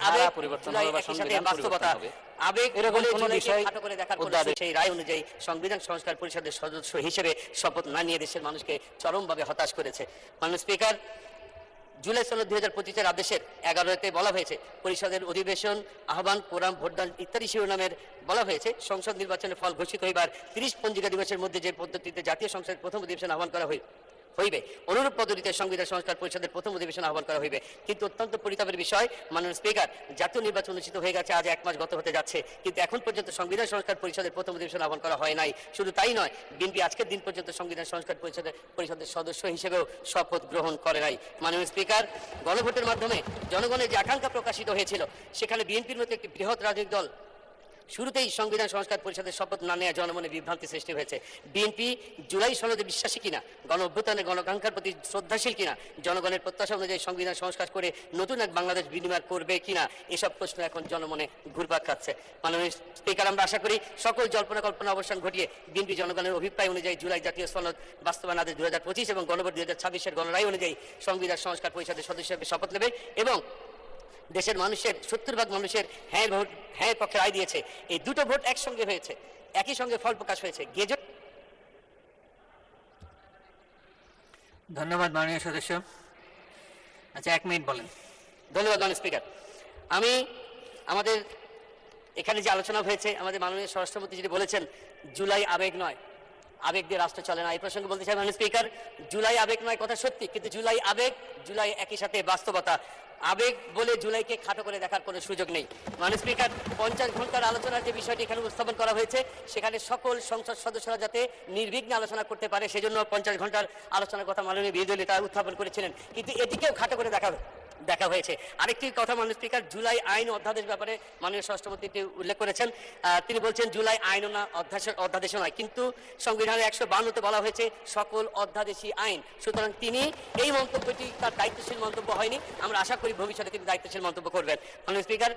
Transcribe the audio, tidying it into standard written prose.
ধারা পরিবর্তন হবে বা সংবিধান পরিবর্তন হবে, আবেগ এরকম কোনো বিষয় খাটো করে দেখার সেই রায় অনুযায়ী সংবিধান সংস্কার পরিষদের সদস্য হিসেবে শপথ না নিয়ে দেশের মানুষকে চরমভাবে হতাশ করেছে। মাননীয় স্পিকার, জুলাই সনদ 2025-এর আদেশের 11-তে বলা হয়েছে পরিষদের অধিবেশন আহ্বান, কোরাম, ভোটদান ইত্যাদি শিরোনামের বলা হয়েছে সংসদ নির্বাচনের ফল ঘোষিত হইবার 30 পঞ্জিকা দিবসের মধ্যে যে পদ্ধতিতে জাতীয় সংসদের প্রথম অধিবেশন আহ্বান করা হইবে অনুরূপ পদ্ধতিতে সংবিধান সংস্কার পরিষদের প্রথম অধিবেশন আহ্বান করা হইবে। কিন্তু অত্যন্ত পরিতাপের বিষয়, মাননীয় স্পিকার, জাতীয় নির্বাচন অনুষ্ঠিত হয়ে গেছে, আজ 1 মাস গত হতে যাচ্ছে, কিন্তু এখন পর্যন্ত সংবিধান সংস্কার পরিষদের প্রথম অধিবেশন আহ্বান করা হয় নাই। শুধু তাই নয়, বিএনপি আজকের দিন পর্যন্ত সংবিধান সংস্কার পরিষদের সদস্য হিসেবেও শপথ গ্রহণ করে নাই। মাননীয় স্পিকার, গণভোটের মাধ্যমে জনগণের যে আকাঙ্ক্ষা প্রকাশিত হয়েছিল, সেখানে বিএনপির মতো একটি বৃহৎ রাজনৈতিক দল শুরুতেই সংবিধান সংস্কার পরিষদের শপথ না নেওয়া জনমনে বিভ্রান্তি সৃষ্টি হয়েছে। বিএনপি জুলাই সনদে বিশ্বাসী কিনা, গণ অভ্যুত্থানের গণকাঙ্ক্ষার প্রতি শ্রদ্ধাশীল কিনা, জনগণের প্রত্যাশা অনুযায়ী সংবিধান সংস্কার করে নতুন এক বাংলাদেশ বিনিময় করবে কিনা, এসব প্রশ্ন এখন জনমনে ঘুরপাক খাচ্ছে। মাননীয় স্পিকার, আমরা আশা করি সকল জল্পনা কল্পনা অবসান ঘটিয়ে বিএনপি জনগণের অভিপ্রায় অনুযায়ী জুলাই জাতীয় সনদ বাস্তবায়ন আদেশ 2025 এবং গণভোট 2026-এর গণরায় অনুযায়ী সংবিধান সংস্কার পরিষদের সদস্য হিসেবে শপথ নেবে এবং দেশের মানুষের 70% মানুষের হ্যাঁ পক্ষে রায় দিয়েছে। এই দুটো ভোট একসঙ্গে হয়েছে, একই সঙ্গে ফল প্রকাশ হয়েছে। গেজেট। ধন্যবাদ মাননীয় সদস্য। আচ্ছা, 1 মিনিট বলেন। ধন্যবাদ মাননীয় স্পিকার। আমি আমাদের এখানে যে আলোচনা হয়েছে, আমাদের মাননীয় স্বরাষ্ট্রমন্ত্রী যেটি বলেছেন, জুলাই আবেগ নয়, আবেগ দিয়ে রাষ্ট্র চলে না। এই প্রসঙ্গে বলতে চাই মাননীয় স্পিকার, জুলাই আবেগ নয় কথা সত্যি, কিন্তু জুলাই আবেগ, জুলাই একই সাথে বাস্তবতা। আবেগ বলে জুলাইকে খাটো করে দেখার কোনো সুযোগ নেই। মাননীয় স্পিকার, 50 ঘন্টার আলোচনার যে বিষয়টি এখানে উপস্থাপন করা হয়েছে, সেখানে সকল সংসদ সদস্যরা যাতে নির্বিঘ্নে আলোচনা করতে পারে, সেজন্য 50 ঘন্টার আলোচনার কথা মাননীয় বিরোধী দল নেতা উত্থাপন করেছিলেন, কিন্তু এটিকেও খাটো করে দেখা হয়েছে। আরেকটি কথা মাননীয় স্পিকার, জুলাই আইন অধ্যাদেশ ব্যাপারে মাননীয় স্বরাষ্ট্রমন্ত্রী উল্লেখ করেছেন। তিনি বলছেন জুলাই আইন না অধ্যাদেশও নয়, কিন্তু সংবিধানের 152-তে বলা হয়েছে সকল অধ্যাদেশী আইন। সুতরাং তিনি এই মন্তব্যটি তার দায়িত্বশীল মন্তব্য হয়নি। আমরা আশা করি ভবিষ্যতে তিনি দায়িত্বশীল মন্তব্য করবেন। মাননীয় স্পিকার,